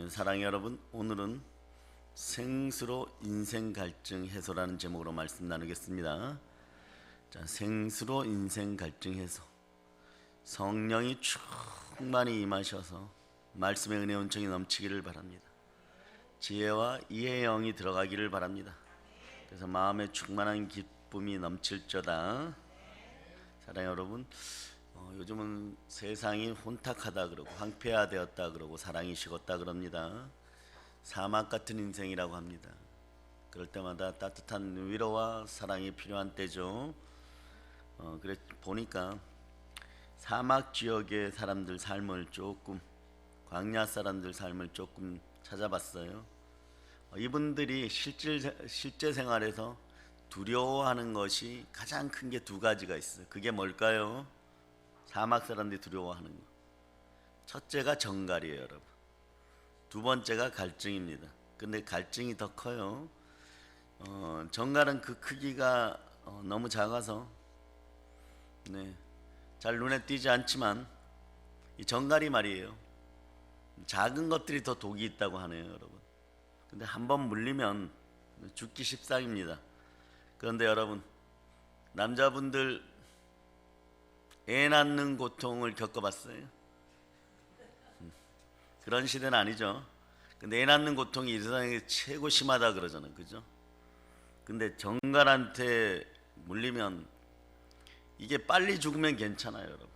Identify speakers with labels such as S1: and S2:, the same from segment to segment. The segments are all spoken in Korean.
S1: 사랑의 여러분, 오늘은 생수로 인생 갈증 해소라는 제목으로 말씀 나누겠습니다. 자, 생수로 인생 갈증 해소. 성령이 충만히 임하셔서 말씀의 은혜 온천이 넘치기를 바랍니다. 지혜와 이해의 영이 들어가기를 바랍니다. 그래서 마음에 충만한 기쁨이 넘칠저다. 사랑의 여러분, 요즘은 세상이 혼탁하다 그러고 황폐화되었다 그러고 사랑이 식었다 그럽니다. 사막 같은 인생이라고 합니다. 그럴 때마다 따뜻한 위로와 사랑이 필요한 때죠. 그래 보니까 사막 지역의 사람들 삶을 조금, 광야 사람들 삶을 조금 찾아봤어요. 이분들이 실제 생활에서 두려워하는 것이 가장 큰 게 두 가지가 있어요. 그게 뭘까요? 사막 사람들이 두려워하는 거. 첫째가 정갈이에요, 여러분. 두 번째가 갈증입니다. 근데 갈증이 더 커요. 정갈은 그 크기가 너무 작아서 잘 눈에 띄지 않지만 이 정갈이 말이에요. 작은 것들이 더 독이 있다고 하네요, 여러분. 근데 한번 물리면 죽기 십상입니다. 그런데 여러분, 남자분들 애 낳는 고통을 겪어봤어요? 그런 시대는 아니죠. 근데 애 낳는 고통이 이 세상에 최고 심하다 그러잖아요, 그죠? 근데 정갈한테 물리면 이게 빨리 죽으면 괜찮아요, 여러분.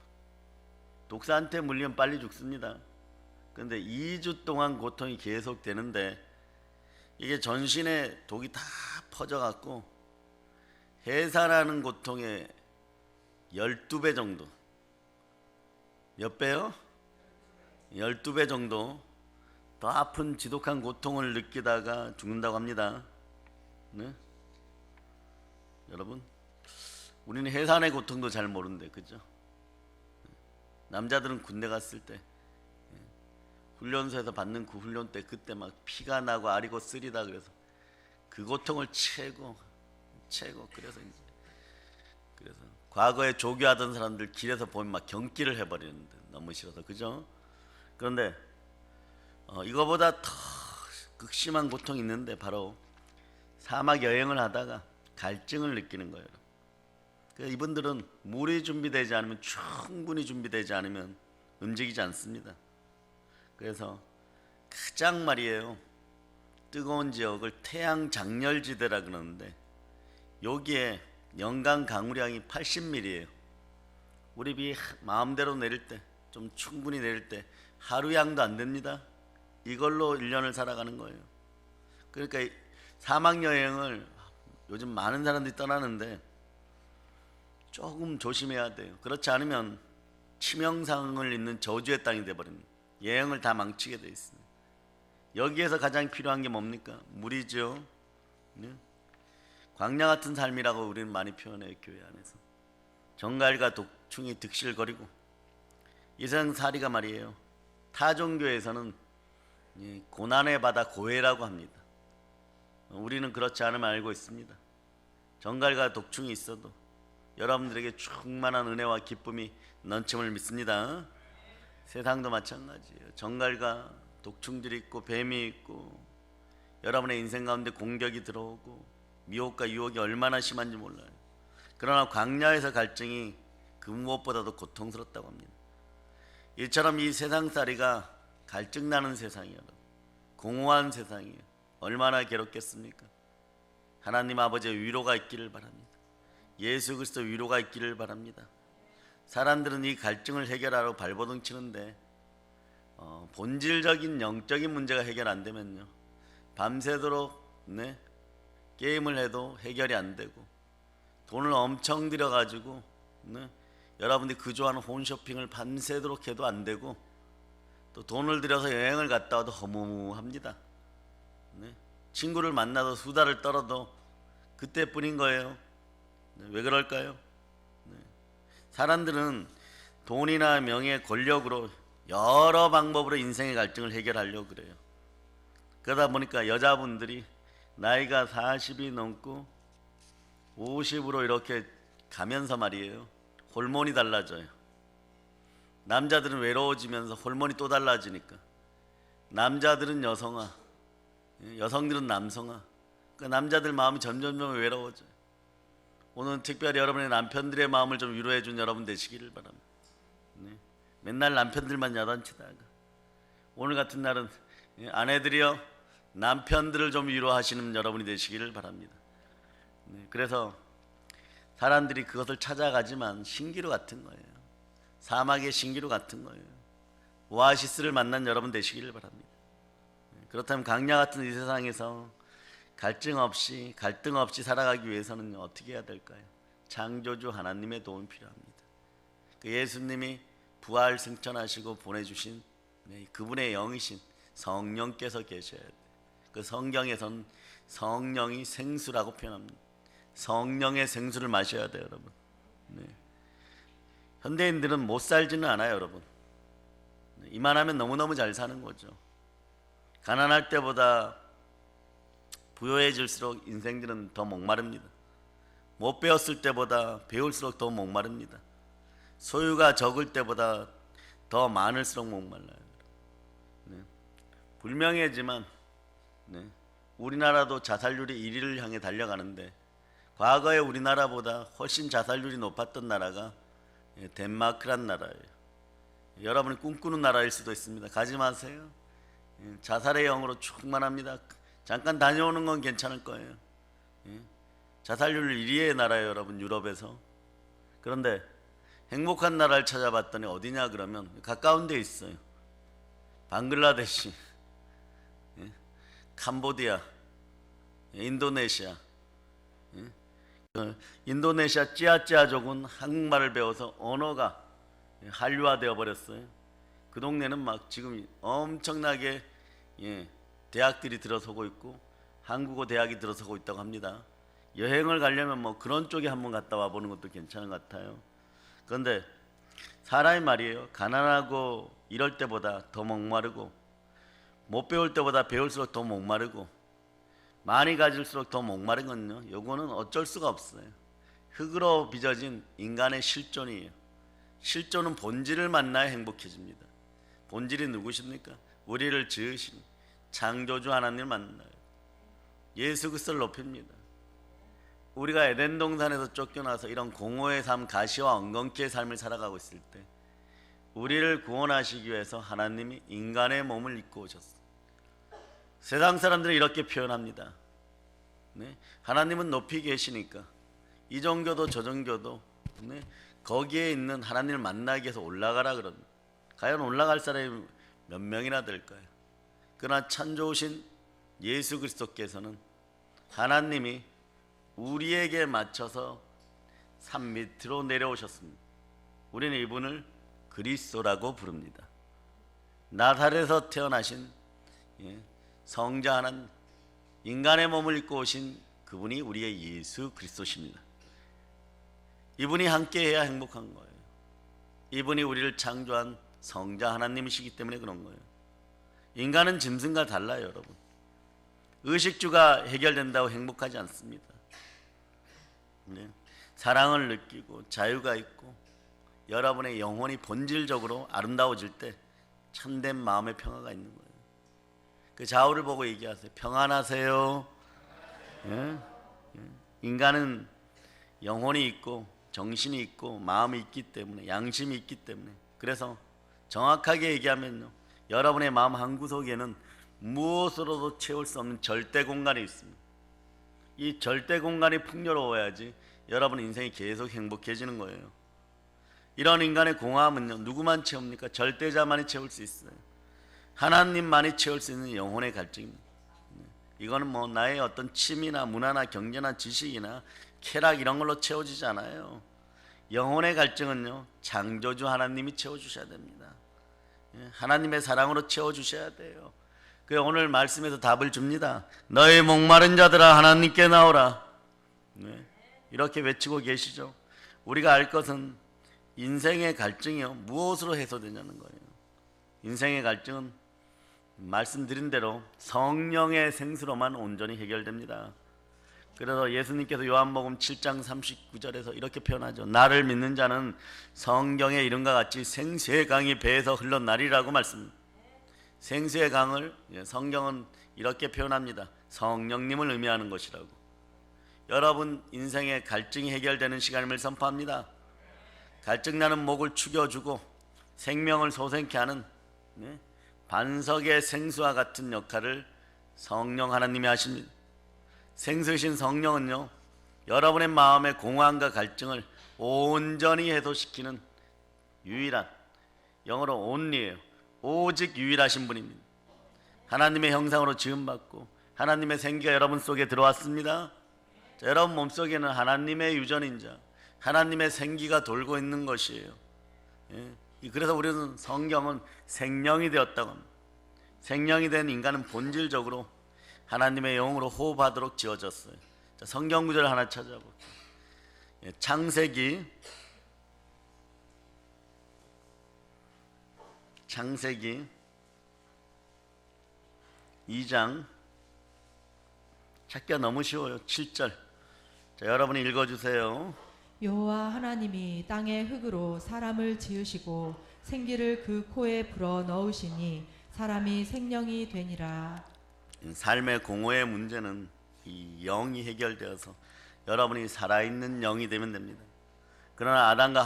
S1: 독사한테 물리면 빨리 죽습니다. 근데 2주 동안 고통이 계속 되는데 이게 전신에 독이 다 퍼져갖고 해산하는 고통의 12배 정도. 몇 배요? 12배 정도 더 아픈 지독한 고통을 느끼다가 죽는다고 합니다. 네? 여러분, 우리는 해산의 고통도 잘 모르는데, 그죠? 남자들은 군대 갔을 때 훈련소에서 받는 그 훈련 때 그때 막 피가 나고 아리고 쓰리다 그래서 그 고통을 채고 그래서 과거에 조교하던 사람들 길에서 보면 막 경기를 해버리는데 너무 싫어서, 그죠? 그런데 이거보다 더 극심한 고통이 있는데 바로 사막 여행을 하다가 갈증을 느끼는 거예요. 그래서 이분들은 물이 준비되지 않으면, 충분히 준비되지 않으면 움직이지 않습니다. 그래서 가장 말이에요, 뜨거운 지역을 태양 장렬지대라 그러는데 여기에 연간 강우량이 80mm예요. 우리 비 마음대로 내릴 때, 좀 충분히 내릴 때 하루 양도 안 됩니다. 이걸로 1년을 살아가는 거예요. 그러니까 사막 여행을 요즘 많은 사람들이 떠나는데 조금 조심해야 돼요. 그렇지 않으면 치명상을 입는 저주의 땅이 되어버립니다. 여행을 다 망치게 돼 있어요. 여기에서 가장 필요한 게 뭡니까? 물이죠. 네? 광야 같은 삶이라고 우리는 많이 표현해요, 교회 안에서. 정갈과 독충이 득실거리고 이 세상 살이가 말이에요, 타 종교에서는 고난의 바다 고해라고 합니다. 우리는 그렇지 않음을 알고 있습니다. 정갈과 독충이 있어도 여러분들에게 충만한 은혜와 기쁨이 넘침을 믿습니다. 세상도 마찬가지예요. 정갈과 독충들이 있고 뱀이 있고 여러분의 인생 가운데 공격이 들어오고 미혹과 유혹이 얼마나 심한지 몰라요. 그러나 광야에서 갈증이 그 무엇보다도 고통스럽다고 합니다. 이처럼 이 세상살이가 갈증나는 세상이에요. 공허한 세상이에요. 얼마나 괴롭겠습니까? 하나님 아버지의 위로가 있기를 바랍니다. 예수 그리스도 위로가 있기를 바랍니다. 사람들은 이 갈증을 해결하러 발버둥 치는데 본질적인 영적인 문제가 해결 안 되면요, 밤새도록 게임을 해도 해결이 안 되고 돈을 엄청 들여가지고 여러분들이 그조하는 홈쇼핑을 밤새도록 해도 안 되고 또 돈을 들여서 여행을 갔다 와도 허무합니다. 친구를 만나도 수다를 떨어도 그때뿐인 거예요. 왜 그럴까요? 사람들은 돈이나 명예, 권력으로 여러 방법으로 인생의 갈증을 해결하려고 그래요. 그러다 보니까 여자분들이 나이가 40이 넘고 50으로 이렇게 가면서 말이에요, 호르몬이 달라져요. 남자들은 외로워지면서 호르몬이 또 달라지니까 남자들은 여성아, 여성들은 남성아. 그 남자들 마음이 점점 외로워져요. 오늘 특별히 여러분의 남편들의 마음을 좀 위로해 준 여러분 되시기를 바랍니다. 네. 맨날 남편들만 야단치다가 오늘 같은 날은 아내들이여 남편들을 좀 위로하시는 여러분이 되시기를 바랍니다. 네. 그래서 사람들이 그것을 찾아가지만 신기루 같은 거예요. 사막의 신기루 같은 거예요. 오아시스를 만난 여러분 되시기를 바랍니다. 그렇다면 강야 같은 이 세상에서 갈등 없이 살아가기 위해서는 어떻게 해야 될까요? 창조주 하나님의 도움이 필요합니다. 그 예수님이 부활 승천하시고 보내주신 그분의 영이신 성령께서 계셔야 돼요. 그 성경에선 성령이 생수라고 표현합니다. 성령의 생수를 마셔야 돼요, 여러분. 네. 현대인들은 못 살지는 않아요, 여러분. 이만하면 너무너무 잘 사는 거죠. 가난할 때보다 부유해질수록 인생들은 더 목마릅니다. 못 배웠을 때보다 배울수록 더 목마릅니다. 소유가 적을 때보다 더 많을수록 목말라요. 네. 불명예지만 우리나라도 자살률이 1위를 향해 달려가는데 과거에 우리나라보다 훨씬 자살률이 높았던 나라가 덴마크란 나라예요. 여러분이 꿈꾸는 나라일 수도 있습니다. 가지 마세요. 자살의 영으로 충만합니다. 잠깐 다녀오는 건 괜찮을 거예요. 자살률 1위의 나라예요, 여러분, 유럽에서. 그런데 행복한 나라를 찾아봤더니 어디냐 그러면 가까운 데 있어요. 방글라데시, 캄보디아, 인도네시아. 인도네시아 찌아찌아족은 한국말을 배워서 언어가 한류화되어 버렸어요. 그 동네는 막 지금 엄청나게 대학들이 들어서고 있고 한국어 대학이 들어서고 있다고 합니다. 여행을 가려면 뭐 그런 쪽에 한번 갔다 와보는 것도 괜찮은 것 같아요. 그런데 사람이 말이에요, 가난하고 이럴 때보다 더 목마르고 못 배울 때보다 배울수록 더 목마르고 많이 가질수록 더 목마른 건요, 요거는 어쩔 수가 없어요. 흙으로 빚어진 인간의 실존이에요. 실존은 본질을 만나야 행복해집니다. 본질이 누구십니까? 우리를 지으신 창조주 하나님을 만나요. 예수 그리스도를 높입니다. 우리가 에덴 동산에서 쫓겨나서 이런 공허의 삶, 가시와 엉겅퀴의 삶을 살아가고 있을 때 우리를 구원하시기 위해서 하나님이 인간의 몸을 입고 오셨어요. 세상 사람들은 이렇게 표현합니다. 하나님은 높이 계시니까 이 종교도 저 종교도 거기에 있는 하나님을 만나기 위해서 올라가라 그럽니다. 과연 올라갈 사람이 몇 명이나 될까요? 그러나 참 좋으신 예수 그리스도께서는 하나님이 우리에게 맞춰서 산 밑으로 내려오셨습니다. 우리는 이분을 그리스도라고 부릅니다. 나사렛에서 태어나신 성자 하나님, 인간의 몸을 입고 오신 그분이 우리의 예수 그리스도십니다. 이분이 함께해야 행복한 거예요. 이분이 우리를 창조한 성자 하나님이시기 때문에 그런 거예요. 인간은 짐승과 달라요, 여러분. 의식주가 해결된다고 행복하지 않습니다. 사랑을 느끼고 자유가 있고 여러분의 영혼이 본질적으로 아름다워질 때 참된 마음의 평화가 있는 거예요. 그 좌우를 보고 얘기하세요. 평안하세요. 인간은 영혼이 있고 정신이 있고 마음이 있기 때문에, 양심이 있기 때문에, 그래서 정확하게 얘기하면요, 여러분의 마음 한구석에는 무엇으로도 채울 수 없는 절대 공간이 있습니다. 이 절대 공간이 풍요로워야지 여러분 인생이 계속 행복해지는 거예요. 이런 인간의 공허함은요, 누구만 채웁니까? 절대자만이 채울 수 있어요. 하나님만이 채울 수 있는 영혼의 갈증입니다. 이거는 뭐 나의 어떤 취미나 문화나 경제나 지식이나 쾌락 이런 걸로 채워지지 않아요. 영혼의 갈증은요, 창조주 하나님이 채워주셔야 됩니다. 하나님의 사랑으로 채워주셔야 돼요. 그래서 오늘 말씀에서 답을 줍니다. 너희 목마른 자들아 하나님께 나오라. 이렇게 외치고 계시죠. 우리가 알 것은 인생의 갈증이요, 무엇으로 해소되냐는 거예요. 인생의 갈증은 말씀드린 대로 성령의 생수로만 온전히 해결됩니다. 그래서 예수님께서 요한복음 7장 39절에서 이렇게 표현하죠. 나를 믿는 자는 성경의 이름과 같이 생수의 강이 배에서 흘러나리라고 말씀합니다. 생수의 강을 성경은 이렇게 표현합니다. 성령님을 의미하는 것이라고. 여러분 인생의 갈증이 해결되는 시간임을 선포합니다. 갈증나는 목을 축여주고 생명을 솟게 하는 반석의 생수와 같은 역할을 성령 하나님이 하십니다. 생수이신 성령은요, 여러분의 마음의 공허함과 갈증을 온전히 해소시키는 유일한, 영어로 only예요. 오직 유일하신 분입니다. 하나님의 형상으로 지음받고 하나님의 생기가 여러분 속에 들어왔습니다. 자, 여러분 몸속에는 하나님의 유전인자, 하나님의 생기가 돌고 있는 것이에요. 그래서 우리는 성경은 생명이 되었다고 합니다. 생명이 된 인간은 본질적으로 하나님의 영으로 호흡하도록 지어졌어요. 자, 성경 구절 하나 찾아볼게요. 창세기 2장 찾기가 너무 쉬워요. 7절. 자, 여러분이 읽어주세요.
S2: 여호와 하나님이 땅의 흙으로 사람을 지으시고 생기를 그 코에 불어 넣으시니 사람이 생명이 되니라.
S1: 삶의 공허의 문제는 이 영이 해결되어서 여러분이 살아있는 영이 되면 됩니다. 그러나 아담과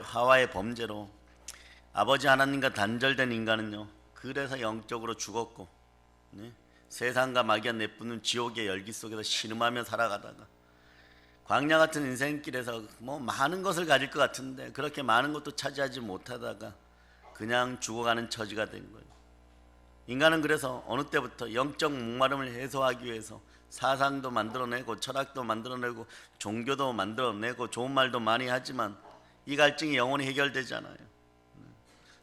S1: 하와의 범죄로 아버지 하나님과 단절된 인간은요, 그래서 영적으로 죽었고 세상과 마귀가 내뿜는 지옥의 열기 속에서 신음하며 살아가다가 광야 같은 인생길에서 뭐 많은 것을 가질 것 같은데 그렇게 많은 것도 차지하지 못하다가 그냥 죽어가는 처지가 된 거예요. 인간은 그래서 어느 때부터 영적 목마름을 해소하기 위해서 사상도 만들어내고 철학도 만들어내고 종교도 만들어내고 좋은 말도 많이 하지만 이 갈증이 영원히 해결되지 않아요.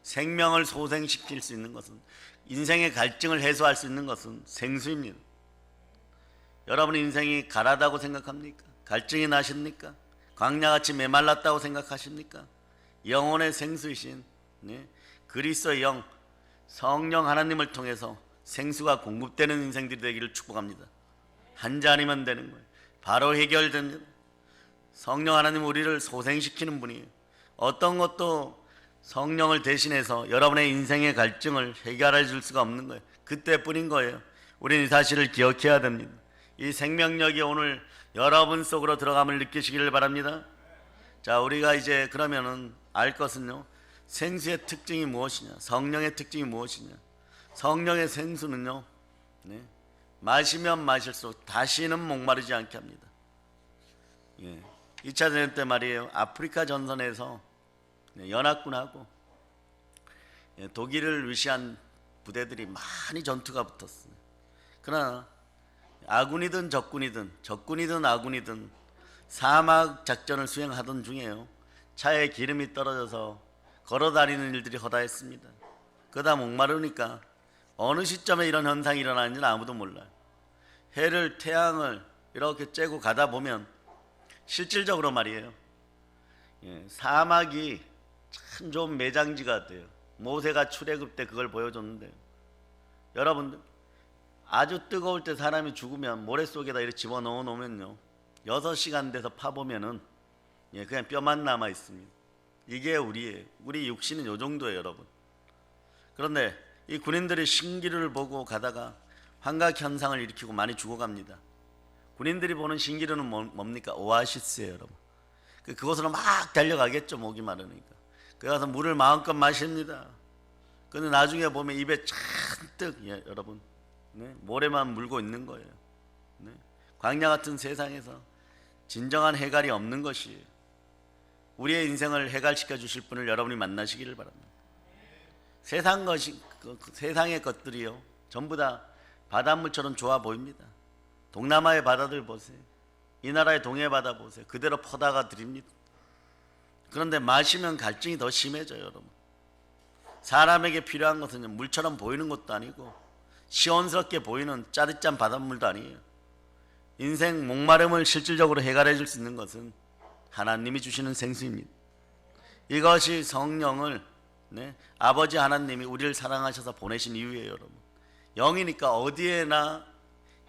S1: 생명을 소생시킬 수 있는 것은, 인생의 갈증을 해소할 수 있는 것은 생수입니다. 여러분 인생이 가라다고 생각합니까? 갈증이 나십니까? 광야같이 메말랐다고 생각하십니까? 영혼의 생수이신 그리스도의 영, 성령 하나님을 통해서 생수가 공급되는 인생들이 되기를 축복합니다. 한 잔이면 되는 거예요. 바로 해결됩니다. 성령 하나님은 우리를 소생시키는 분이에요. 어떤 것도 성령을 대신해서 여러분의 인생의 갈증을 해결해 줄 수가 없는 거예요. 그때뿐인 거예요. 우리는 이 사실을 기억해야 됩니다. 이 생명력이 오늘 여러분 속으로 들어감을 느끼시기를 바랍니다. 자, 우리가 이제 그러면은 알 것은요, 생수의 특징이 무엇이냐, 성령의 특징이 무엇이냐. 성령의 생수는요, 마시면 마실수록 다시는 목마르지 않게 합니다. 2차 대전 때 말이에요, 아프리카 전선에서 연합군하고 독일을 위시한 부대들이 많이 전투가 붙었어요. 그러나 아군이든 적군이든 아군이든 사막 작전을 수행하던 중에요, 차에 기름이 떨어져서 걸어다니는 일들이 허다했습니다. 그러다 목마르니까 어느 시점에 이런 현상이 일어나는지는 아무도 몰라요. 태양을 이렇게 쬐고 가다 보면 실질적으로 말이에요, 사막이 참 좋은 매장지가 돼요. 모세가 출애굽 때 그걸 보여줬는데, 여러분들 아주 뜨거울 때 사람이 죽으면 모래 속에다 이렇게 집어넣어 놓으면요, 6시간 돼서 파보면은 그냥 뼈만 남아 있습니다. 이게 우리 육신은 요 정도예요, 여러분. 그런데 이 군인들이 신기루를 보고 가다가 환각 현상을 일으키고 많이 죽어갑니다. 군인들이 보는 신기루는 뭡니까? 오아시스예요, 여러분. 그곳으로 막 달려가겠죠, 목이 마르니까. 그 가서 물을 마음껏 마십니다. 근데 나중에 보면 입에 잔뜩, 여러분, 모래만 물고 있는 거예요. 광야 같은 세상에서 진정한 해갈이 없는 것이에요. 우리의 인생을 해갈시켜 주실 분을 여러분이 만나시기를 바랍니다. 세상의 것들이요, 전부 다 바닷물처럼 좋아 보입니다. 동남아의 바다들 보세요. 이 나라의 동해 바다 보세요. 그대로 퍼다가 드립니다. 그런데 마시면 갈증이 더 심해져요, 여러분. 사람에게 필요한 것은 물처럼 보이는 것도 아니고 시원스럽게 보이는 짜릿짠 바닷물도 아니에요. 인생 목마름을 실질적으로 해결해 줄 수 있는 것은 하나님이 주시는 생수입니다. 이것이 성령을 아버지 하나님이 우리를 사랑하셔서 보내신 이유예요, 여러분. 영이니까 어디에나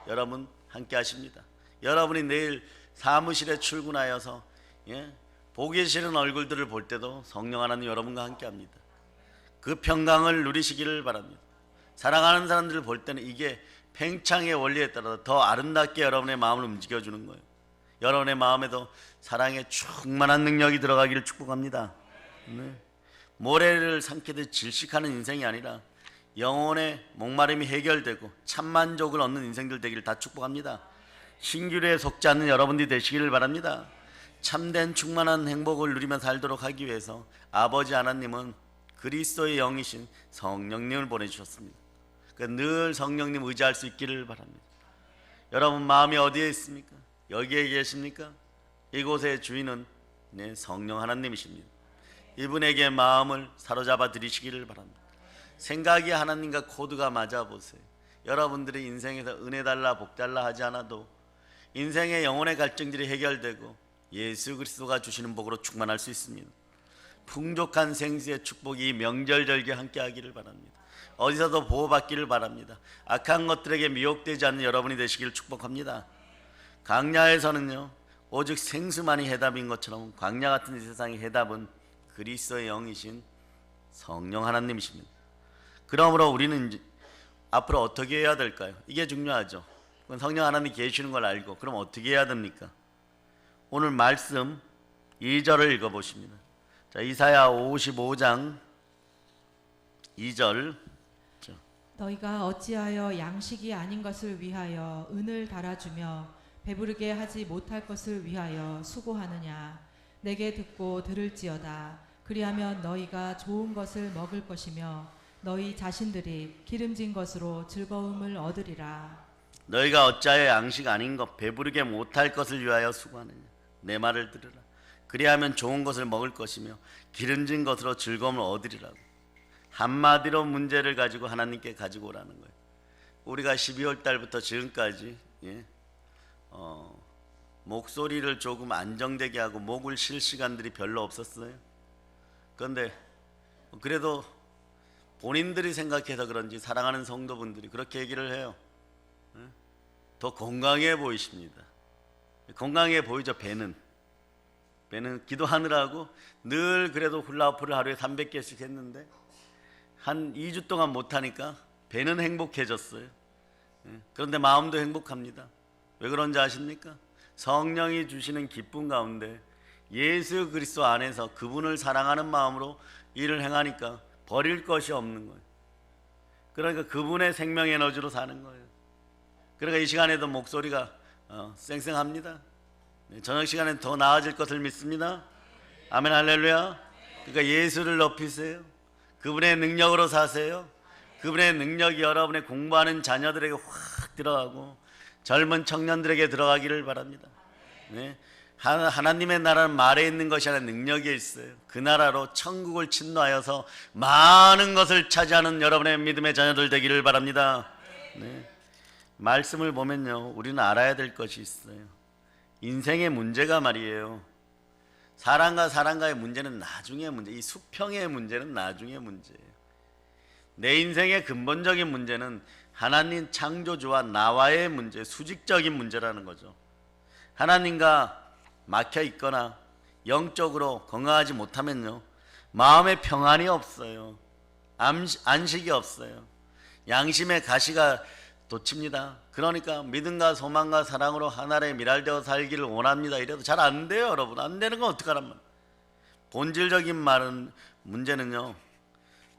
S1: 여러분 함께 하십니다. 여러분이 내일 사무실에 출근하여서 보기 싫은 얼굴들을 볼 때도 성령 하나님 여러분과 함께 합니다. 그 평강을 누리시기를 바랍니다. 사랑하는 사람들을 볼 때는 이게 팽창의 원리에 따라서 더 아름답게 여러분의 마음을 움직여주는 거예요. 여러분의 마음에도 사랑의 충만한 능력이 들어가기를 축복합니다. 네. 모래를 삼키듯 질식하는 인생이 아니라 영혼의 목마름이 해결되고 참만족을 얻는 인생들 되기를 다 축복합니다. 신기류에 속지 않는 여러분들이 되시기를 바랍니다. 참된 충만한 행복을 누리며 살도록 하기 위해서 아버지 하나님은 그리스도의 영이신 성령님을 보내주셨습니다. 그러니까 늘 성령님 의지할 수 있기를 바랍니다. 여러분 마음이 어디에 있습니까? 여기에 계십니까? 이곳의 주인은 성령 하나님이십니다. 이분에게 마음을 사로잡아 드리시기를 바랍니다. 생각이 하나님과 코드가 맞아 보세요. 여러분들이 인생에서 은혜 달라 복 달라 하지 않아도 인생의 영혼의 갈증들이 해결되고 예수 그리스도가 주시는 복으로 충만할 수 있습니다. 풍족한 생수의 축복이 명절절기 함께 하기를 바랍니다. 어디서도 보호받기를 바랍니다. 악한 것들에게 미혹되지 않는 여러분이 되시기를 축복합니다. 광야에서는요 오직 생수만이 해답인 것처럼 광야 같은 이 세상의 해답은 그리스도의 영이신 성령 하나님이십니다. 그러므로 우리는 이제 앞으로 어떻게 해야 될까요? 이게 중요하죠. 성령 하나님이 계시는 걸 알고 그럼 어떻게 해야 됩니까? 오늘 말씀 2절을 읽어보십니다. 자, 이사야 55장 2절.
S2: 너희가 어찌하여 양식이 아닌 것을 위하여 은을 달아주며 배부르게 하지 못할 것을 위하여 수고하느냐. 내게 듣고 들을지어다. 그리하면 너희가 좋은 것을 먹을 것이며 너희 자신들이 기름진 것으로 즐거움을 얻으리라.
S1: 너희가 어찌하여 양식 아닌 것 배부르게 못할 것을 위하여 수고하느냐. 내 말을 들으라. 그리하면 좋은 것을 먹을 것이며 기름진 것으로 즐거움을 얻으리라고. 한마디로 문제를 가지고 하나님께 가지고 오라는 거예요. 우리가 12월 달부터 지금까지 목소리를 조금 안정되게 하고 목을 쉴 시간들이 별로 없었어요. 그런데 그래도 본인들이 생각해서 그런지 사랑하는 성도분들이 그렇게 얘기를 해요. 더 건강해 보이십니다. 건강해 보이죠. 배는 기도하느라고 늘 그래도 훌라후프를 하루에 300개씩 했는데 한 2주 동안 못하니까 배는 행복해졌어요. 그런데 마음도 행복합니다. 왜 그런지 아십니까? 성령이 주시는 기쁨 가운데 예수 그리스도 안에서 그분을 사랑하는 마음으로 일을 행하니까 버릴 것이 없는 거예요. 그러니까 그분의 생명 에너지로 사는 거예요. 그러니까 이 시간에도 목소리가 쌩쌩합니다. 저녁 시간엔 더 나아질 것을 믿습니다. 아멘 할렐루야. 그러니까 예수를 높이세요. 그분의 능력으로 사세요. 그분의 능력이 여러분의 공부하는 자녀들에게 확 들어가고 젊은 청년들에게 들어가기를 바랍니다. 네. 하나님의 나라는 말에 있는 것이 아니라 능력에 있어요. 그 나라로 천국을 침노하여서 많은 것을 차지하는 여러분의 믿음의 자녀들 되기를 바랍니다. 네. 말씀을 보면요 우리는 알아야 될 것이 있어요. 인생의 문제가 말이에요. 사랑과 사랑과의 문제는 나중의 문제, 이 수평의 문제는 나중의 문제예요. 내 인생의 근본적인 문제는 하나님 창조주와 나와의 문제, 수직적인 문제라는 거죠. 하나님과 막혀 있거나 영적으로 건강하지 못하면요 마음의 평안이 없어요. 안식이 없어요. 양심의 가시가 돋칩니다. 그러니까 믿음과 소망과 사랑으로 하나의 미랄되어 살기를 원합니다. 이래도 잘 안 돼요. 여러분 안 되는 건 어떡하란 말이에요. 본질적인 말은 문제는요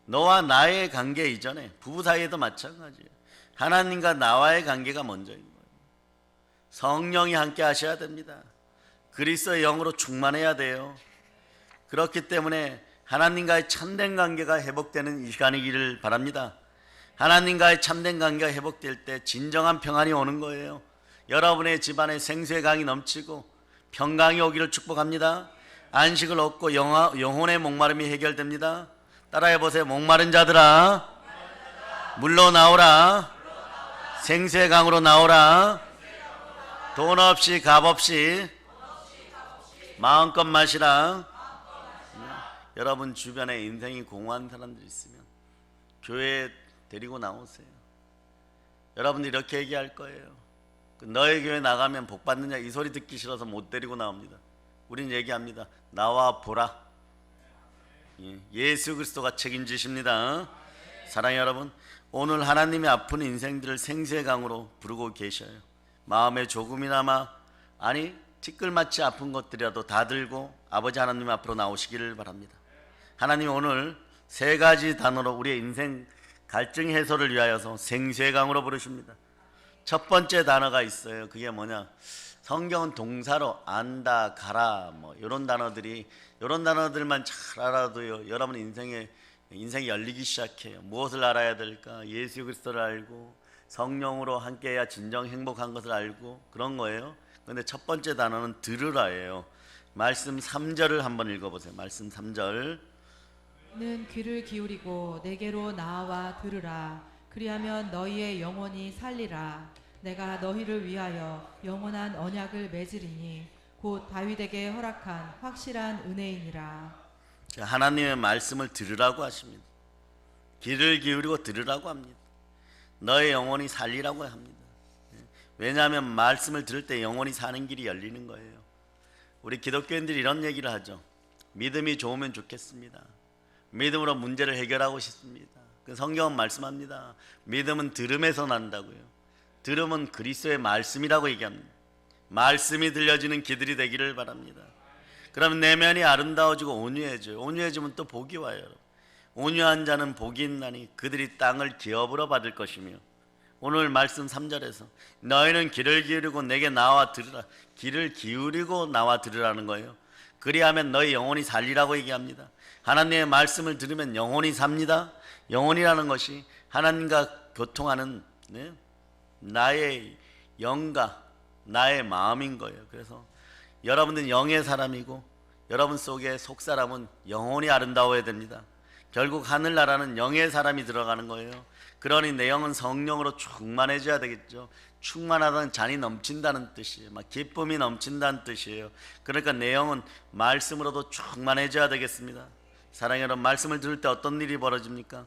S1: 너와 나의 관계 이전에 부부 사이에도 마찬가지예요. 하나님과 나와의 관계가 먼저인 거예요. 성령이 함께 하셔야 됩니다. 그리스도의 영으로 충만해야 돼요. 그렇기 때문에 하나님과의 참된 관계가 회복되는 이 시간이기를 바랍니다. 하나님과의 참된 관계가 회복될 때 진정한 평안이 오는 거예요. 여러분의 집안에 생수의 강이 넘치고 평강이 오기를 축복합니다. 안식을 얻고 영혼의 목마름이 해결됩니다. 따라해 보세요. 목마른 자들아 물로 나오라. 생수의 강으로 나오라. 돈 없이 값 없이 마음껏 마시라. 여러분 주변에 인생이 공허한 사람들이 있으면 교회에 데리고 나오세요. 여러분들이 이렇게 얘기할 거예요. 너의 교회 나가면 복 받느냐 이 소리 듣기 싫어서 못 데리고 나옵니다. 우린 얘기합니다. 나와 보라. 예수 그리스도가 책임지십니다. 사랑해 여러분, 오늘 하나님이 아픈 인생들을 생수의 강으로 부르고 계셔요. 마음에 조금이나마 티끌마치 아픈 것들이라도 다 들고 아버지 하나님 앞으로 나오시기를 바랍니다. 하나님 오늘 세 가지 단어로 우리의 인생 갈증 해소를 위하여서 생수의 강으로 부르십니다. 첫 번째 단어가 있어요. 그게 뭐냐? 성경은 동사로 안다, 가라 이런 단어들만 잘 알아도요, 여러분 인생이 열리기 시작해요. 무엇을 알아야 될까? 예수 그리스도를 알고 성령으로 함께해야 진정 행복한 것을 알고 그런 거예요. 그런데 첫 번째 단어는 들으라예요. 말씀 3절을 한번 읽어보세요. 말씀 3절.
S2: 는 귀를 기울이고 내게로 나와 들으라. 그리하면 너희의 영혼이 살리라. 내가 너희를 위하여 영원한 언약을 맺으리니 곧 다윗에게 허락한 확실한 은혜이니라.
S1: 하나님의 말씀을 들으라고 하십니다. 귀를 기울이고 들으라고 합니다. 너의 영혼이 살리라고 합니다. 왜냐하면 말씀을 들을 때 영혼이 사는 길이 열리는 거예요. 우리 기독교인들이 이런 얘기를 하죠. 믿음이 좋으면 좋겠습니다. 믿음으로 문제를 해결하고 싶습니다. 그 성경은 말씀합니다. 믿음은 들음에서 난다고요. 들음은 그리스도의 말씀이라고 얘기합니다. 말씀이 들려지는 귀들이 되기를 바랍니다. 그러면 내면이 아름다워지고 온유해져요. 온유해지면 또 복이 와요. 온유한 자는 복이 있나니 그들이 땅을 기업으로 받을 것이며, 오늘 말씀 3절에서 너희는 귀를 기울이고 내게 나와 들으라. 귀를 기울이고 나와 들으라는 거예요. 그리하면 너희 영혼이 살리라고 얘기합니다. 하나님의 말씀을 들으면 영혼이 삽니다. 영혼이라는 것이 하나님과 교통하는 나의 영과 나의 마음인 거예요. 그래서 여러분들은 영의 사람이고 여러분 속에 속사람은 영혼이 아름다워야 됩니다. 결국 하늘나라는 영의 사람이 들어가는 거예요. 그러니 내 영은 성령으로 충만해져야 되겠죠. 충만하다는 잔이 넘친다는 뜻이에요. 막 기쁨이 넘친다는 뜻이에요. 그러니까 내 영은 말씀으로도 충만해져야 되겠습니다. 사랑하는 여러분, 말씀을 들을 때 어떤 일이 벌어집니까?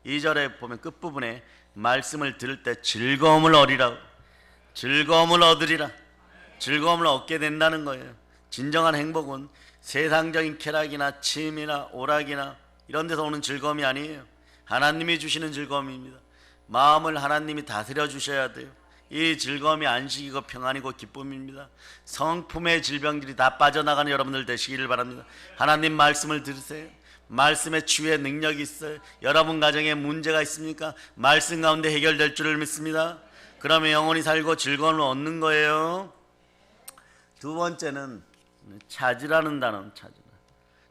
S1: 2절에 보면 끝부분에 말씀을 들을 때 즐거움을 얻으리라. 즐거움을 얻게 된다는 거예요. 진정한 행복은 세상적인 쾌락이나 취미나 오락이나 이런 데서 오는 즐거움이 아니에요. 하나님이 주시는 즐거움입니다. 마음을 하나님이 다스려 주셔야 돼요. 이 즐거움이 안식이고 평안이고 기쁨입니다. 성품의 질병들이 다 빠져나가는 여러분들 되시기를 바랍니다. 하나님 말씀을 들으세요. 말씀에 치유의 능력이 있어요. 여러분 가정에 문제가 있습니까? 말씀 가운데 해결될 줄을 믿습니다. 그러면 영혼이 살고 즐거움을 얻는 거예요. 두 번째는 찾으라는 단어, 찾으라.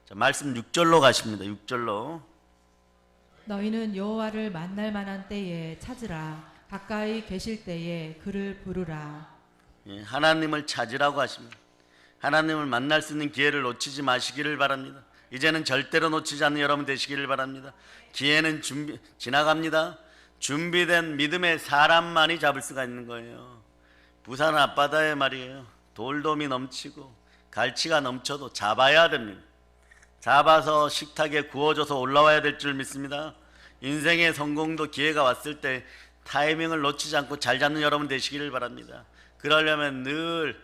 S1: 자, 말씀 6절로 가십니다. 6절로.
S2: 너희는 여호와를 만날 만한 때에 찾으라. 가까이 계실 때에 그를 부르라.
S1: 하나님을 찾으라고 하십니다. 하나님을 만날 수 있는 기회를 놓치지 마시기를 바랍니다. 이제는 절대로 놓치지 않는 여러분 되시기를 바랍니다. 기회는 지나갑니다. 준비된 믿음의 사람만이 잡을 수가 있는 거예요. 부산 앞바다에 말이에요, 돌돔이 넘치고 갈치가 넘쳐도 잡아야 됩니다. 잡아서 식탁에 구워줘서 올라와야 될 줄 믿습니다. 인생의 성공도 기회가 왔을 때 타이밍을 놓치지 않고 잘 잡는 여러분 되시기를 바랍니다. 그러려면 늘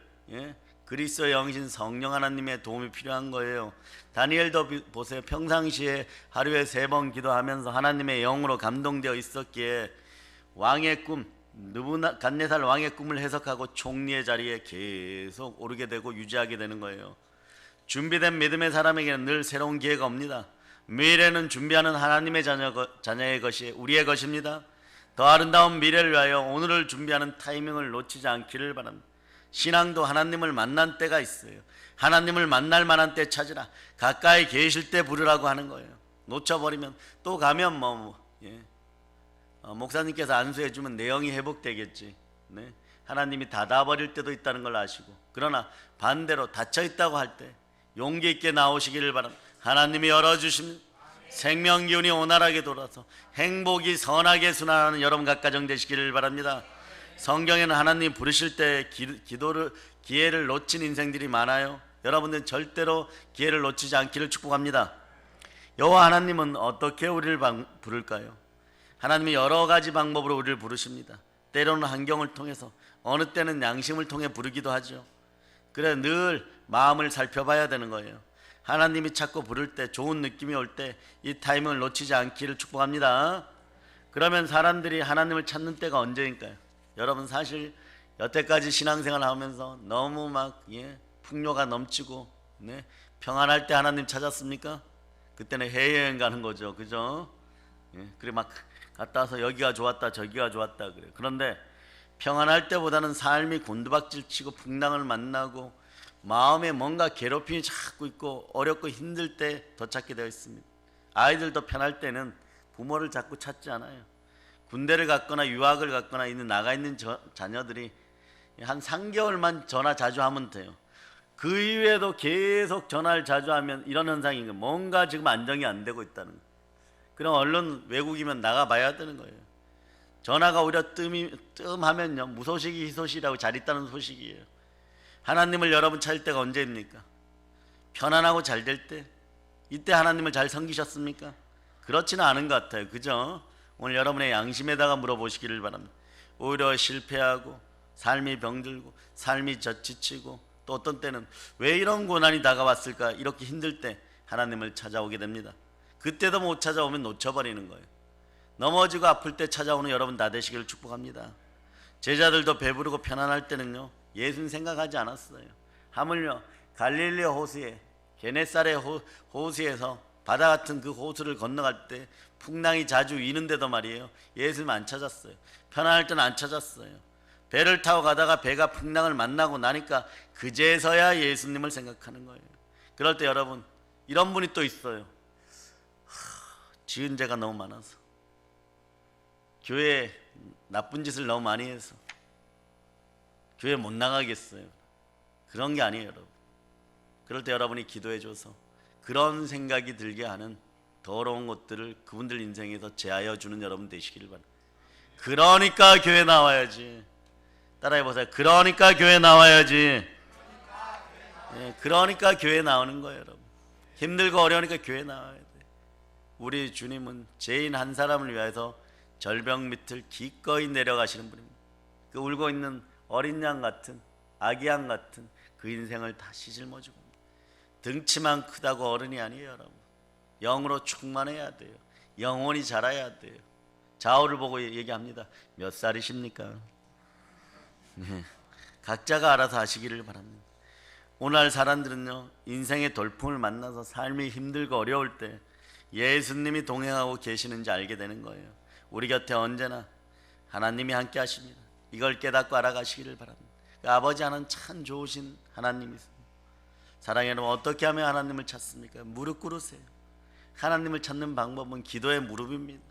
S1: 그리스도의 영이신 성령 하나님의 도움이 필요한 거예요. 다니엘도 보세요. 평상시에 하루에 3번 기도하면서 하나님의 영으로 감동되어 있었기에 왕의 꿈, 느부갓네살 왕의 꿈을 해석하고 총리의 자리에 계속 오르게 되고 유지하게 되는 거예요. 준비된 믿음의 사람에게는 늘 새로운 기회가 옵니다. 미래는 준비하는 하나님의 자녀의 것이 우리의 것입니다. 더 아름다운 미래를 위하여 오늘을 준비하는 타이밍을 놓치지 않기를 바랍니다. 신앙도 하나님을 만난 때가 있어요. 하나님을 만날 만한 때 찾으라. 가까이 계실 때 부르라고 하는 거예요. 놓쳐버리면 또 가면 목사님께서 안수해 주면 내 영이 회복되겠지. 하나님이 닫아버릴 때도 있다는 걸 아시고, 그러나 반대로 닫혀있다고 할 때 용기 있게 나오시기를 바랍니다. 하나님이 열어주시면 생명 기운이 온활하게 돌아서 행복이 선하게 순환하는 여러분 각 가정 되시기를 바랍니다. 성경에는 하나님 부르실 때 기회를 놓친 인생들이 많아요. 여러분들은 절대로 기회를 놓치지 않기를 축복합니다. 여호와 하나님은 어떻게 우리를 부를까요? 하나님이 여러 가지 방법으로 우리를 부르십니다. 때로는 환경을 통해서, 어느 때는 양심을 통해 부르기도 하죠. 그래 늘 마음을 살펴봐야 되는 거예요. 하나님이 자꾸 부를 때, 좋은 느낌이 올 때 이 타이밍을 놓치지 않기를 축복합니다. 그러면 사람들이 하나님을 찾는 때가 언제일까요? 여러분 사실 여태까지 신앙생활 하면서 너무 막 풍요가 넘치고 평안할 때 하나님 찾았습니까? 그때는 해외여행 가는 거죠, 그죠? 그래 막 갔다 와서 여기가 좋았다 저기가 좋았다 그래. 그런데 평안할 때보다는 삶이 곤두박질치고 풍랑을 만나고 마음에 뭔가 괴롭힘이 자꾸 있고 어렵고 힘들 때 더 찾게 되어 있습니다. 아이들도 편할 때는 부모를 자꾸 찾지 않아요. 군대를 갔거나 유학을 갔거나 나가 있는 자녀들이 한 3개월만 전화 자주 하면 돼요. 그 이후에도 계속 전화를 자주 하면 이런 현상인 거예요. 뭔가 지금 안정이 안 되고 있다는 거예요. 그럼 얼른 외국이면 나가봐야 되는 거예요. 전화가 오히려 뜸하면요 무소식이 희소식이라고 잘 있다는 소식이에요. 하나님을 여러분 찾을 때가 언제입니까? 편안하고 잘 될 때? 이때 하나님을 잘 섬기셨습니까? 그렇지는 않은 것 같아요, 그죠? 오늘 여러분의 양심에다가 물어보시기를 바랍니다. 오히려 실패하고 삶이 병들고 삶이 지치고 또 어떤 때는 왜 이런 고난이 다가왔을까 이렇게 힘들 때 하나님을 찾아오게 됩니다. 그때도 못 찾아오면 놓쳐버리는 거예요. 넘어지고 아플 때 찾아오는 여러분 다 되시기를 축복합니다. 제자들도 배부르고 편안할 때는요 예수님 생각하지 않았어요. 하물며 갈릴리 호수에 게네사렛 호수에서 바다 같은 그 호수를 건너갈 때 풍랑이 자주 위는데도 말이에요 예수님 안 찾았어요. 편안할 때는 안 찾았어요. 배를 타고 가다가 배가 풍랑을 만나고 나니까 그제서야 예수님을 생각하는 거예요. 그럴 때 여러분 이런 분이 또 있어요. 지은 죄가 너무 많아서 교회에 나쁜 짓을 너무 많이 해서 교회 못 나가겠어요. 그런 게 아니에요, 여러분. 그럴 때 여러분이 기도해 줘서 그런 생각이 들게 하는 더러운 것들을 그분들 인생에서 제하여 주는 여러분 되시기를 바랍니다. 그러니까 교회 나와야지. 따라해 보세요. 그러니까 교회 나와야지. 그러니까 교회 나오는 거예요, 여러분. 힘들고 어려우니까 교회 나와야 돼. 우리 주님은 죄인 한 사람을 위해서 절벽 밑을 기꺼이 내려가시는 분입니다. 그 울고 있는 어린 양 같은 아기 양 같은 그 인생을 다시 짊어지고 등치만 크다고 어른이 아니에요, 여러분. 영으로 충만해야 돼요. 영혼이 자라야 돼요. 좌우를 보고 얘기합니다. 몇 살이십니까? 각자가 알아서 하시기를 바랍니다. 오늘 사람들은요 인생의 돌풍을 만나서 삶이 힘들고 어려울 때 예수님이 동행하고 계시는지 알게 되는 거예요. 우리 곁에 언제나 하나님이 함께 하십니다. 이걸 깨닫고 알아가시기를 바랍니다. 그 아버지 하나는 참 좋으신 하나님이십니다. 사랑하는 여러분, 어떻게 하면 하나님을 찾습니까? 무릎 꿇으세요. 하나님을 찾는 방법은 기도의 무릎입니다.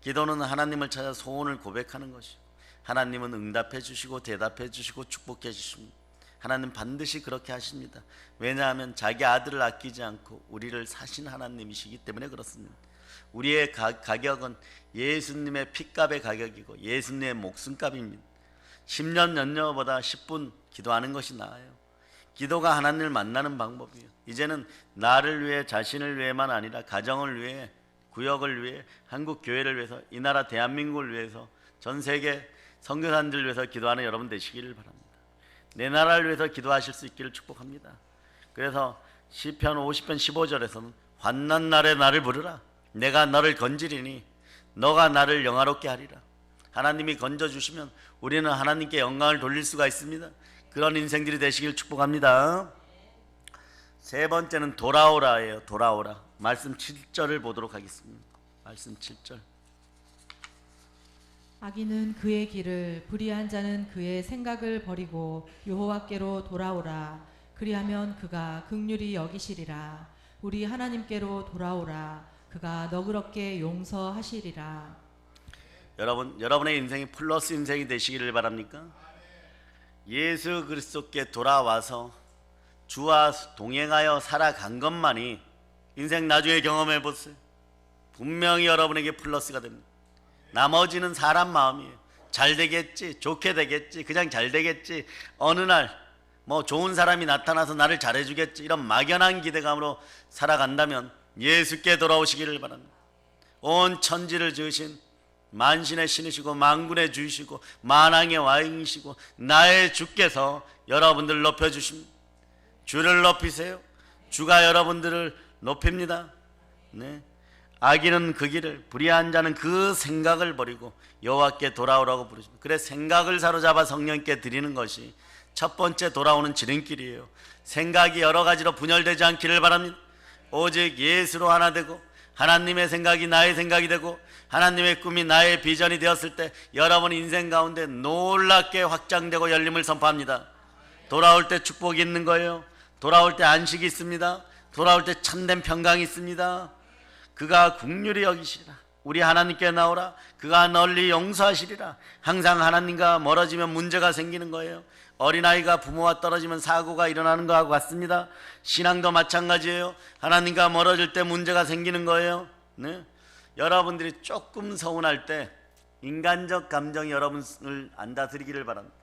S1: 기도는 하나님을 찾아 소원을 고백하는 것이요 하나님은 응답해 주시고 대답해 주시고 축복해 주십니다. 하나님 반드시 그렇게 하십니다. 왜냐하면 자기 아들을 아끼지 않고 우리를 사신 하나님이시기 때문에 그렇습니다. 우리의 가격은 예수님의 핏값의 가격이고 예수님의 목숨값입니다. 10년 연녀보다 10분 기도하는 것이 나아요. 기도가 하나님을 만나는 방법이에요. 이제는 나를 위해 자신을 위해만 아니라 가정을 위해 구역을 위해 한국 교회를 위해서 이 나라 대한민국을 위해서 전 세계 선교사님들 위해서 기도하는 여러분 되시기를 바랍니다. 내 나라를 위해서 기도하실 수 있기를 축복합니다. 그래서 시편 50편 15절에서는 환난 날에 나를 부르라 내가 너를 건지리니 너가 나를 영화롭게 하리라. 하나님이 건져주시면 우리는 하나님께 영광을 돌릴 수가 있습니다. 그런 인생들이 되시길 축복합니다. 세 번째는 돌아오라예요. 돌아오라. 말씀 7절을 보도록 하겠습니다. 말씀 7절.
S2: 악인은 그의 길을 불의한 자는 그의 생각을 버리고 여호와께로 돌아오라. 그리하면 그가 긍휼히 여기시리라. 우리 하나님께로 돌아오라. 그가 너그럽게 용서하시리라.
S1: 여러분의 인생이 플러스 인생이 되시기를 바랍니까? 예수 그리스도께 돌아와서 주와 동행하여 살아간 것만이 인생 나중에 경험해 보세요. 분명히 여러분에게 플러스가 됩니다. 나머지는 사람 마음이에요. 잘 되겠지, 좋게 되겠지, 그냥 잘 되겠지, 어느 날 뭐 좋은 사람이 나타나서 나를 잘해주겠지, 이런 막연한 기대감으로 살아간다면 예수께 돌아오시기를 바랍니다. 온 천지를 지으신 만신의 신이시고 만군의 주이시고 만왕의 왕이시고 나의 주께서 여러분들을 높여주십니다. 주를 높이세요. 주가 여러분들을 높입니다. 네. 악인은 그 길을, 불의한 자는 그 생각을 버리고 여호와께 돌아오라고 부르십니다. 그래, 생각을 사로잡아 성령께 드리는 것이 첫 번째 돌아오는 지름길이에요. 생각이 여러 가지로 분열되지 않기를 바랍니다. 오직 예수로 하나 되고 하나님의 생각이 나의 생각이 되고 하나님의 꿈이 나의 비전이 되었을 때 여러분 인생 가운데 놀랍게 확장되고 열림을 선포합니다. 돌아올 때 축복이 있는 거예요. 돌아올 때 안식이 있습니다. 돌아올 때 참된 평강이 있습니다. 그가 긍휼히 여기시리라. 우리 하나님께 나오라. 그가 널리 용서하시리라. 항상 하나님과 멀어지면 문제가 생기는 거예요. 어린아이가 부모와 떨어지면 사고가 일어나는 것과 같습니다. 신앙도 마찬가지예요. 하나님과 멀어질 때 문제가 생기는 거예요. 네? 여러분들이 조금 서운할 때 인간적 감정이 여러분을 안 다스리기를 바랍니다.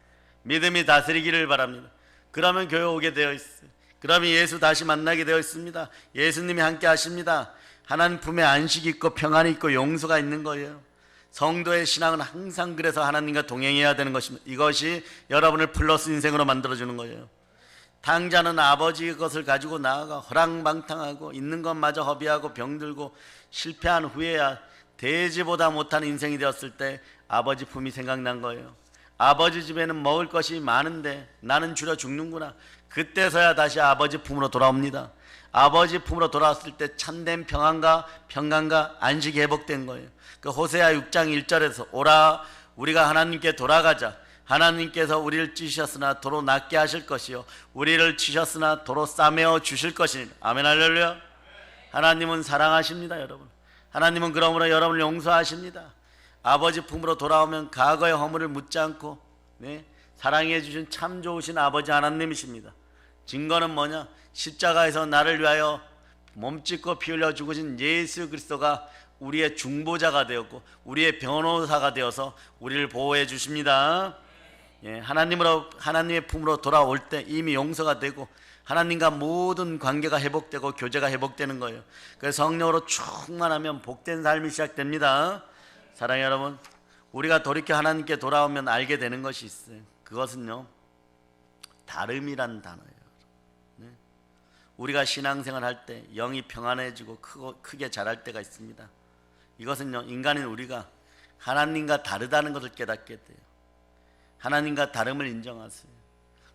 S1: 믿음이 다스리기를 바랍니다. 그러면 교회 오게 되어 있어요. 그러면 예수 다시 만나게 되어 있습니다. 예수님이 함께 하십니다. 하나님 품에 안식이 있고 평안이 있고 용서가 있는 거예요. 성도의 신앙은 항상 그래서 하나님과 동행해야 되는 것입니다. 이것이 여러분을 플러스 인생으로 만들어주는 거예요. 당자는 아버지의 것을 가지고 나아가 허랑방탕하고 있는 것마저 허비하고 병들고 실패한 후에야 돼지보다 못한 인생이 되었을 때 아버지 품이 생각난 거예요. 아버지 집에는 먹을 것이 많은데 나는 줄여 죽는구나. 그때서야 다시 아버지 품으로 돌아옵니다. 아버지 품으로 돌아왔을 때 참된 평안과 안식이 회복된 거예요. 그 호세아 6장 1절에서 오라 우리가 하나님께 돌아가자. 하나님께서 우리를 찌셨으나 도로 낫게 하실 것이요 우리를 치셨으나 도로 싸매어 주실 것이니. 아멘 할렐루야. 하나님은 사랑하십니다. 여러분, 하나님은 그러므로 여러분을 용서하십니다. 아버지 품으로 돌아오면 과거의 허물을 묻지 않고 사랑해 주신 참 좋으신 아버지 하나님이십니다. 증거는 뭐냐? 십자가에서 나를 위하여 몸짓고 피 흘려 죽으신 예수 그리스도가 우리의 중보자가 되었고 우리의 변호사가 되어서 우리를 보호해 주십니다. 하나님의 품으로 돌아올 때 이미 용서가 되고 하나님과 모든 관계가 회복되고 교제가 회복되는 거예요. 그래서 성령으로 충만하면 복된 삶이 시작됩니다. 사랑해 여러분, 우리가 돌이켜 하나님께 돌아오면 알게 되는 것이 있어요. 그것은요, 다름이란 단어예요. 우리가 신앙생활 할 때 영이 평안해지고 크게 자랄 때가 있습니다. 이것은요, 인간인 우리가 하나님과 다르다는 것을 깨닫게 돼요. 하나님과 다름을 인정하세요.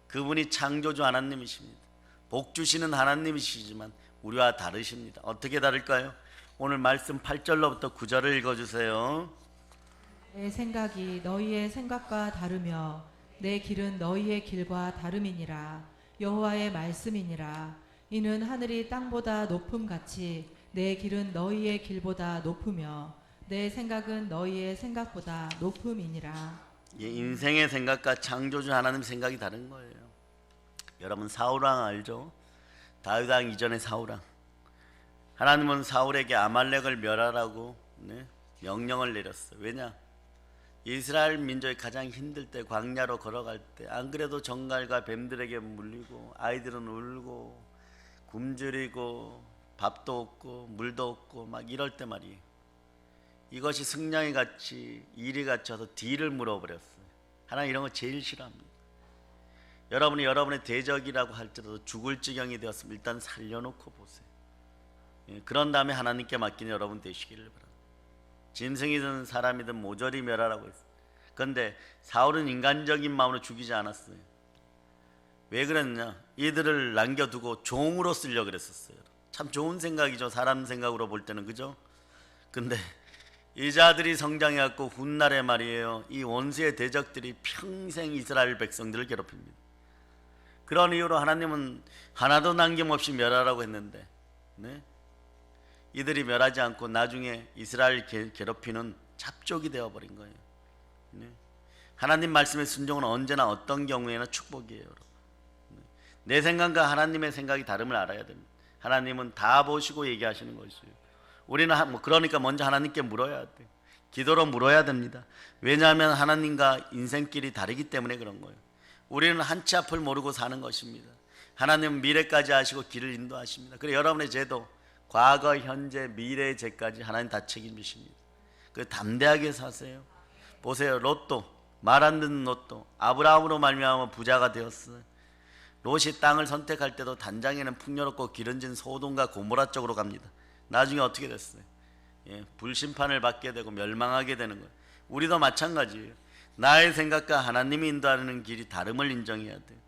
S1: 그분이 창조주 하나님이십니다. 복 주시는 하나님이시지만 우리와 다르십니다. 어떻게 다를까요? 오늘 말씀 8절로부터 9절을 읽어주세요.
S2: 내 생각이 너희의 생각과 다르며 내 길은 너희의 길과 다름이니라. 여호와의 말씀이니라. 이는 하늘이 땅보다 높음같이 내 길은 너희의 길보다 높으며 내 생각은 너희의 생각보다 높음이니라.
S1: 인생의 생각과 창조주 하나님 생각이 다른 거예요. 여러분 사울왕 알죠? 다윗왕 이전의 사울왕. 하나님은 사울에게 아말렉을 멸하라고 명령을 내렸어요. 왜냐? 이스라엘 민족이 가장 힘들 때 광야로 걸어갈 때 안 그래도 정갈과 뱀들에게 물리고 아이들은 울고 굶주리고 밥도 없고 물도 없고 막 이럴 때 말이에요. 이것이 승냥이 같이 일이 갇혀서 뒤를 물어버렸어요. 하나님 이런 거 제일 싫어합니다. 여러분이 여러분의 대적이라고 할지라도 죽을 지경이 되었으면 일단 살려놓고 보세요. 그런 다음에 하나님께 맡기는 여러분 되시기를 바랍니다. 짐승이든 사람이든 모조리 멸하라고 했어요. 그런데 사울은 인간적인 마음으로 죽이지 않았어요. 왜 그랬냐? 이들을 남겨두고 종으로 쓰려고 그랬었어요. 참 좋은 생각이죠. 사람 생각으로 볼 때는, 그죠? 근데 이 자들이 성장해갖고 훗날에 말이에요, 이 원수의 대적들이 평생 이스라엘 백성들을 괴롭힙니다. 그런 이유로 하나님은 하나도 남김없이 멸하라고 했는데 이들이 멸하지 않고 나중에 이스라엘 괴롭히는 잡족이 되어버린 거예요. 하나님 말씀의 순종은 언제나 어떤 경우에나 축복이에요. 내 생각과 하나님의 생각이 다름을 알아야 됩니다. 하나님은 다 보시고 얘기하시는 것이에요. 우리는 그러니까 먼저 하나님께 물어야 돼요. 기도로 물어야 됩니다. 왜냐하면 하나님과 인생길이 다르기 때문에 그런 거예요. 우리는 한치 앞을 모르고 사는 것입니다. 하나님은 미래까지 아시고 길을 인도하십니다. 그래서 여러분의 죄도 과거, 현재, 미래의 죄까지 하나님 다 책임지십니다. 그래서 담대하게 사세요. 보세요. 롯도, 말 안 듣는 롯도, 아브라함으로 말미암아 부자가 되었어요. 롯이 땅을 선택할 때도 단장에는 풍요롭고 기름진 소돔과 고모라 쪽으로 갑니다. 나중에 어떻게 됐어요? 불심판을 받게 되고 멸망하게 되는 거예요. 우리도 마찬가지예요. 나의 생각과 하나님이 인도하는 길이 다름을 인정해야 돼요.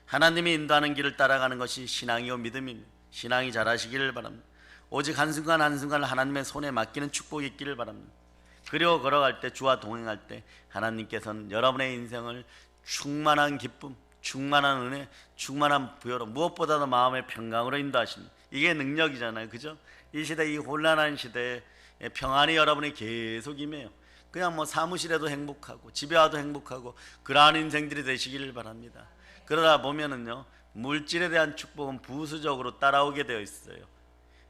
S1: 하나님이 인도하는 길을 따라가는 것이 신앙이요 믿음입니다. 신앙이 잘하시기를 바랍니다. 오직 한순간 한순간을 하나님의 손에 맡기는 축복이 있기를 바랍니다. 그리고 걸어갈 때, 주와 동행할 때 하나님께서는 여러분의 인생을 충만한 기쁨, 충만한 은혜, 충만한 부여로, 무엇보다도 마음의 평강으로 인도하십니다. 이게 능력이잖아요, 그죠? 이 시대, 이 혼란한 시대에 평안이 여러분이 계속 임해요. 그냥 뭐 사무실에도 행복하고 집에 와도 행복하고 그러한 인생들이 되시기를 바랍니다. 그러다 보면은요, 물질에 대한 축복은 부수적으로 따라오게 되어 있어요.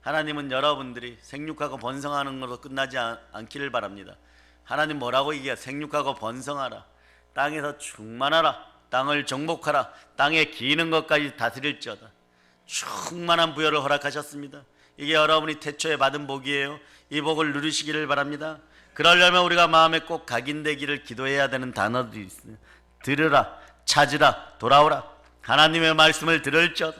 S1: 하나님은 여러분들이 생육하고 번성하는 것으로 끝나지 않기를 바랍니다. 하나님 뭐라고 얘기해요? 생육하고 번성하라, 땅에서 충만하라, 땅을 정복하라, 땅에 기는 것까지 다스릴지어다. 충만한 부여를 허락하셨습니다. 이게 여러분이 태초에 받은 복이에요. 이 복을 누리시기를 바랍니다. 그러려면 우리가 마음에 꼭 각인되기를 기도해야 되는 단어들이 있어요. 들으라, 찾으라, 돌아오라. 하나님의 말씀을 들을지어다,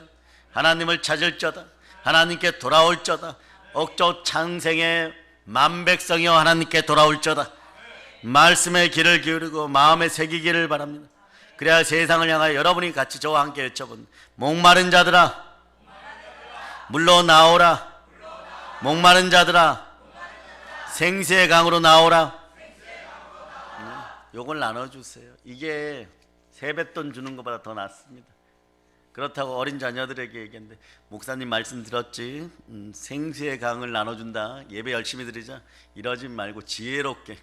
S1: 하나님을 찾을지어다, 하나님께 돌아올지어다. 억조 창생의 만백성이여 하나님께 돌아올지어다. 말씀의 귀를 기울이고 마음에 새기기를 바랍니다. 그래야 세상을 향하여 여러분이 같이 저와 함께 외쳐본 목마른 자들아 물로 나오라, 목마른 자들아 생수의 강으로 나오라. 요걸 나눠주세요. 이게 세뱃돈 주는 것보다 더 낫습니다. 그렇다고 어린 자녀들에게 얘기했는데, 목사님 말씀 들었지? 생수의 강을 나눠준다, 예배 열심히 드리자, 이러지 말고 지혜롭게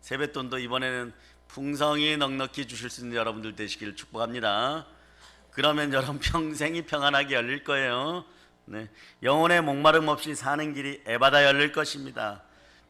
S1: 세뱃돈도 이번에는 풍성히 넉넉히 주실 수 있는 여러분들 되시기를 축복합니다. 그러면 여러분 평생이 평안하게 열릴 거예요. 네. 영혼의 목마름 없이 사는 길이 에바다 열릴 것입니다.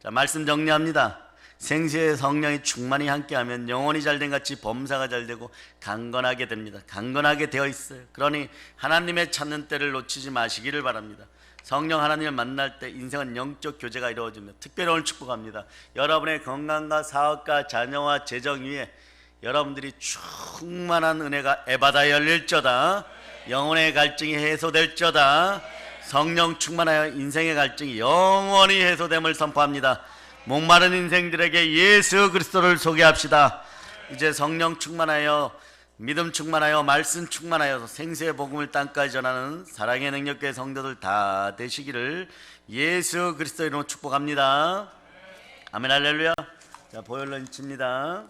S1: 자, 말씀 정리합니다. 생수의 성령이 충만히 함께하면 영혼이 잘된 같이 범사가 잘되고 강건하게 됩니다. 강건하게 되어 있어요. 그러니 하나님의 찾는 때를 놓치지 마시기를 바랍니다. 성령 하나님을 만날 때 인생은 영적 교제가 이루어집니다. 특별히 오늘 축복합니다. 여러분의 건강과 사업과 자녀와 재정 위에 여러분들이 충만한 은혜가 에바다 열릴지어다. 영혼의 갈증이 해소될지어다. 성령 충만하여 인생의 갈증이 영원히 해소됨을 선포합니다. 목마른 인생들에게 예수 그리스도를 소개합시다. 이제 성령 충만하여, 믿음 충만하여, 말씀 충만하여 생수의 복음을 땅까지 전하는 사랑의 능력교회 성도들 다 되시기를 예수 그리스도 이름으로 축복합니다. 아멘, 할렐루야. 자, 보혈로 인칩니다.